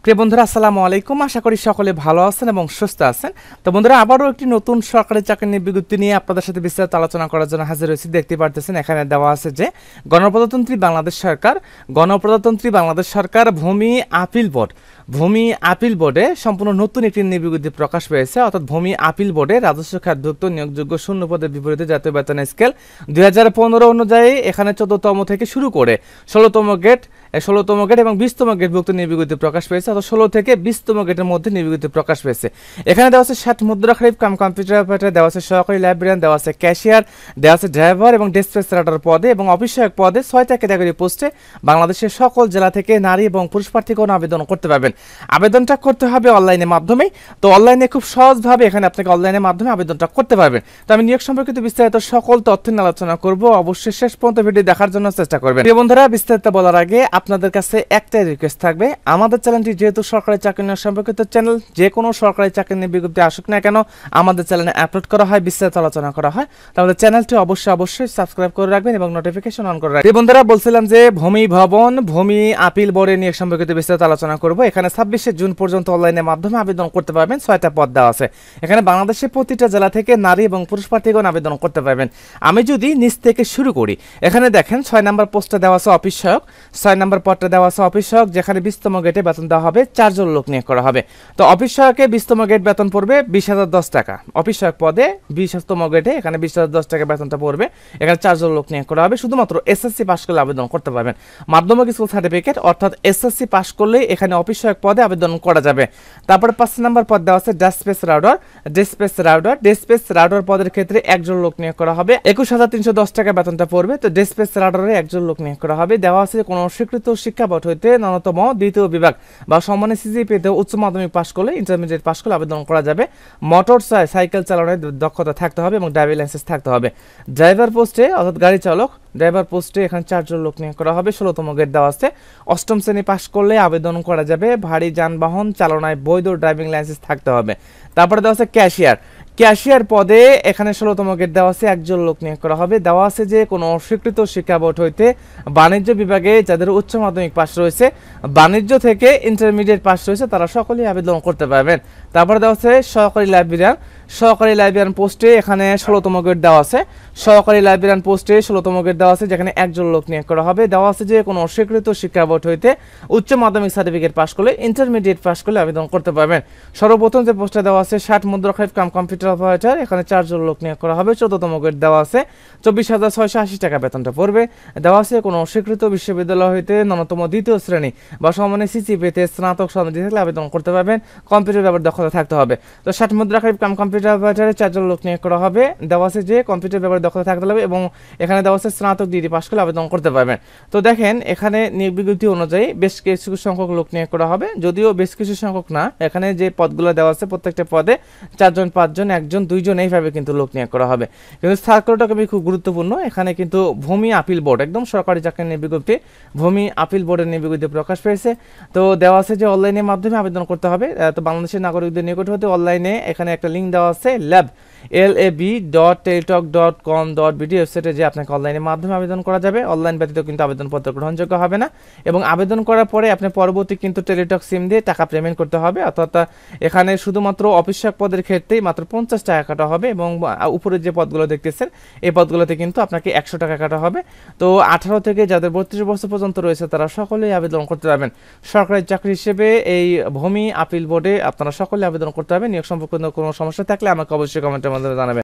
প্রিয় বন্ধুরা আসসালামু আলাইকুম, আশা করি সকলে ভালো আছেন এবং সুস্থ আছেন। তো বন্ধুরা আবারও একটি নতুন সরকারি চাকরির বিজ্ঞপ্তি নিয়ে আপনাদের সাথে বিস্তারিত আলোচনা করার জন্য হাজির হয়েছি। দেখতে পারতেছেন এখানে দেওয়া আছে যে গণপ্রজাতন্ত্রী বাংলাদেশ সরকার ভূমি আপিল বোর্ডে সম্পূর্ণ নতুন একটি বিজ্ঞপ্তি প্রকাশ পেয়েছে। অর্থাৎ ভূমি আপিল বোর্ডে রাজস্ব খাতভুক্ত নিয়োগযোগ্য শূন্য পদের বিপরীতে জাতীয় বেতন স্কেল 2015 অনুযায়ী এখানে 14তম থেকে শুরু করে 16তম গেট এবং 20তম গেটভুক্ত বিজ্ঞপ্তি প্রকাশ পেয়েছে। অর্থাৎ 16 থেকে 20তম গেটের মধ্যে বিজ্ঞপ্তি প্রকাশ পেয়েছে। এখানে দেওয়া আছে 60 মুদ্রা খরিফ কাম কম্পিউটার অপারেটর, দেওয়া আছে সহকারী লাইব্রেরিয়ান, দেওয়া আছে ক্যাশিয়ার, দেওয়া আছে ড্রাইভার এবং ডিসপ্যাচ রাইটার পদে এবং অফিস সহায়ক পদে 6টা ক্যাটাগরি পোস্টে বাংলাদেশের সকল জেলা থেকে নারী এবং পুরুষ প্রার্থীগণ আবেদন করতে পারবেন। আবেদনটা করতে হবে অনলাইনের মাধ্যমে। তো অনলাইনে খুব সহজভাবে এখানে আপনাকে অনলাইনের মাধ্যমে আবেদনটা করতে পারবেন। তো আমি নিয়োগ সম্পর্কিত বিস্তারিত সকল তথ্য নিয়ে আলোচনা করব, অবশ্যই শেষ পর্যন্ত ভিডিও দেখার জন্য চেষ্টা করবেন। প্রিয় বন্ধুরা, বিস্তারিত বলার আগে আপনাদের কাছে একটাই রিকোয়েস্ট থাকবে, আমাদের চ্যানেলটি যেহেতু সরকারি চাকরি নিয়োগ সম্পর্কিত চ্যানেল, যে কোনো সরকারি চাকরি নিয়ে বিজ্ঞপ্তি আসুক না কেন আমাদের চ্যানেলে আপলোড করা হয়, বিস্তারিত আলোচনা করা হয়, তাহলে চ্যানেলটি অবশ্যই সাবস্ক্রাইব করে রাখবেন এবং নোটিফিকেশন অন করে রাখবেন। বন্ধুরা, বলছিলাম যে ভূমি আপিল বোর্ডে নিয়োগ সম্পর্কিত বিস্তারিত আলোচনা করব। এখানে 26শে জুন পর্যন্ত অনলাইনের মাধ্যমে আবেদন করতে পারবেন। 6টা পদ দেওয়া আছে। এখানে বাংলাদেশের প্রতিটা জেলা থেকে নারী এবং পুরুষ প্রার্থীগণ আবেদন করতে পারবেন। আমি যদি নিচ থেকে শুরু করি, এখানে দেখেন 6 নম্বর পোস্টে দেওয়া আছে অফিস সহায়ক, 6 নম্বর পদটা দেওয়া আছে অফিস সহায়ক, যেখানে 20তম গেটে বেতন দেওয়া হবে, 4 জন লোক নিয়োগ করা হবে। তো অফিস সহায়কে 20তম গেট বেতন পড়বে 20,010 টাকা। অফিস সহায়ক পদে 20তম গেটে এখানে 20,010 টাকা বেতনটা পড়বে। এখানে 4 জন লোক নিয়োগ করা হবে। শুধুমাত্র এসএসসি পাস করলে আবেদন করতে পারবেন। মাধ্যমিক স্কুল সার্টিফিকেট অর্থাৎ এসএসসি পাস করলে এখানে অফিস সহায়ক পদে আবেদন করা যাবে। তারপরে 5 নম্বর পদ দেওয়া আছে ডিসপ্যাচ রাউডার পদের ক্ষেত্রে 1 জন লোক নিয়োগ করা হবে। 21,310 টাকা বেতনটা পড়বে। তো ডিসপ্যাচ রাউডারে 1 জন লোক নিয়োগ করা হবে। দেওয়া আছে কোনো স্বীকৃত শিক্ষা বোর্ড হইতে ন্যূনতম দ্বিতীয় বিভাগ বা সম্মানের সিজিপিএতে উচ্চ মাধ্যমিক পাস করলে, ইন্টারমিডিয়েট পাস করলে আবেদন করা যাবে। মোটর সাইকেল চালানোর দক্ষতা থাকতে হবে এবং ড্রাইভিং লাইসেন্স থাকতে হবে। ড্রাইভার পোস্টে অর্থাৎ গাড়ি চালক ড্রাইভার পোস্টে এখানে 4 জন লোক নিয়োগ করা হবে। 16তম গেট দেওয়া আছে। 8ম শ্রেণী পাস করলে আবেদন করা যাবে। ভারী যানবাহন চালনায় বৈধ ড্রাইভিং লাইসেন্স থাকতে হবে। তারপরে দেওয়া আছে ক্যাশিয়ার পদে এখানে 16তম গেট দেওয়া আছে। 1 জন লোক নিয়োগ করা হবে। দেওয়া আছে যে কোনো স্বীকৃত শিক্ষা বোর্ড হইতে বাণিজ্য বিভাগে যাদের উচ্চ মাধ্যমিক পাস রয়েছে, বাণিজ্য থেকে ইন্টারমিডিয়েট পাস রয়েছে, তারা সকলেই আবেদন করতে পারবেন। তারপরে দেওয়া আছে সহকারী লাইব্রেরিয়ান পোস্টে এখানে 16তম গেট দেওয়া আছে। সহকারী লাইব্রেরিয়ান পোস্টে 16তম গেট দেওয়া আছে, যেখানে 1 জন লোক নিয়োগ করা হবে। দেওয়া আছে যে কোনো স্বীকৃত শিক্ষা বোর্ড হইতে উচ্চ মাধ্যমিক সার্টিফিকেট পাস করলে, ইন্টারমিডিয়েট পাস করলে আবেদন করতে পারবেন। সর্বপ্রথম যে পোস্টে দেওয়া আছে 60 মুদ্রা খরিফ কাম কম্পিউটার অপারেটর, এখানে 4 জন লোক নিয়োগ করা হবে। 14তম গেট দেওয়া আছে। 24,680 টাকা বেতনটা পড়বে। দেওয়া আছে কোনো স্বীকৃত বিশ্ববিদ্যালয় হইতে ন্যূনতম দ্বিতীয় শ্রেণী বা সম্মানের সিজিপিএতে স্নাতক সনদি থাকলে আবেদন করতে পারবেন। কম্পিউটার ব্যাপারে দক্ষতা থাকতে হবে। তো 60 মুদ্রা খরিফ কাম কম্পিউটার অপারেটরে 4 জন লোক নিয়োগ করা হবে। দেওয়া আছে যে কম্পিউটার ব্যাপারে দক্ষতা থাকতে হবে এবং এখানে দেওয়া আছে স্নাতক ডিগ্রি পাস করলে আবেদন করতে পারবেন। তো দেখেন এখানে নিয়োগ বিজ্ঞপ্তি অনুযায়ী বেশ কিছু সংখ্যক লোক নিয়োগ করা হবে, যদিও বেশ কিছু সংখ্যক না। এখানে যে পদগুলো দেওয়া আছে প্রত্যেকটা পদে 4 জন, 5 জন, 1 জন, 2 জন এইভাবে কিন্তু লোক নিয়োগ করা হবে। কিন্তু সার্কুলারটা খুব গুরুত্বপূর্ণ। এখানে কিন্তু ভূমি আপিল বোর্ড একদম সরকারি চাকরির নিয়োগ বিজ্ঞপ্তি, ভূমি আপিল বোর্ডের নিয়োগ বিজ্ঞপ্তি প্রকাশ পেয়েছে। তো দেওয়া আছে যে অনলাইনের মাধ্যমে আবেদন করতে হবে। তো বাংলাদেশের নাগরিকদের নিকট হতে অনলাইনে এখানে একটা লিঙ্ক দেওয়া আছে lab.teletalk.com.bd ওয়েবসাইটে, যে আপনাকে অনলাইনের মাধ্যমে আবেদন করা যাবে। অনলাইন ব্যতীত কিন্তু আবেদনপত্র গ্রহণযোগ্য হবে না এবং আবেদন করার পরে আপনি পরবর্তী কিন্তু টেলিটক সিম দিয়ে টাকা পেমেন্ট করতে হবে। অর্থাৎ এখানে শুধুমাত্র অফিস সহায়ক পদের ক্ষেত্রেই মাত্র 50 টাকা কাটা হবে এবং উপরে যে পদগুলো দেখতেছেন এই পদগুলোতে কিন্তু আপনাকে 100 টাকা কাটা হবে। তো 18 থেকে যাদের 32 বছর পর্যন্ত রয়েছে তারা সকলেই আবেদন করতে পারবেন। সরকারি চাকরি হিসেবে এই ভূমি আপিল বোর্ডে আপনারা সকলে আবেদন করতে পারবেন। নিয়োগ সম্পর্কিত কোনো সমস্যা থাকলে আমাকে অবশ্যই কমেন্টের মাধ্যমে জানাবেন।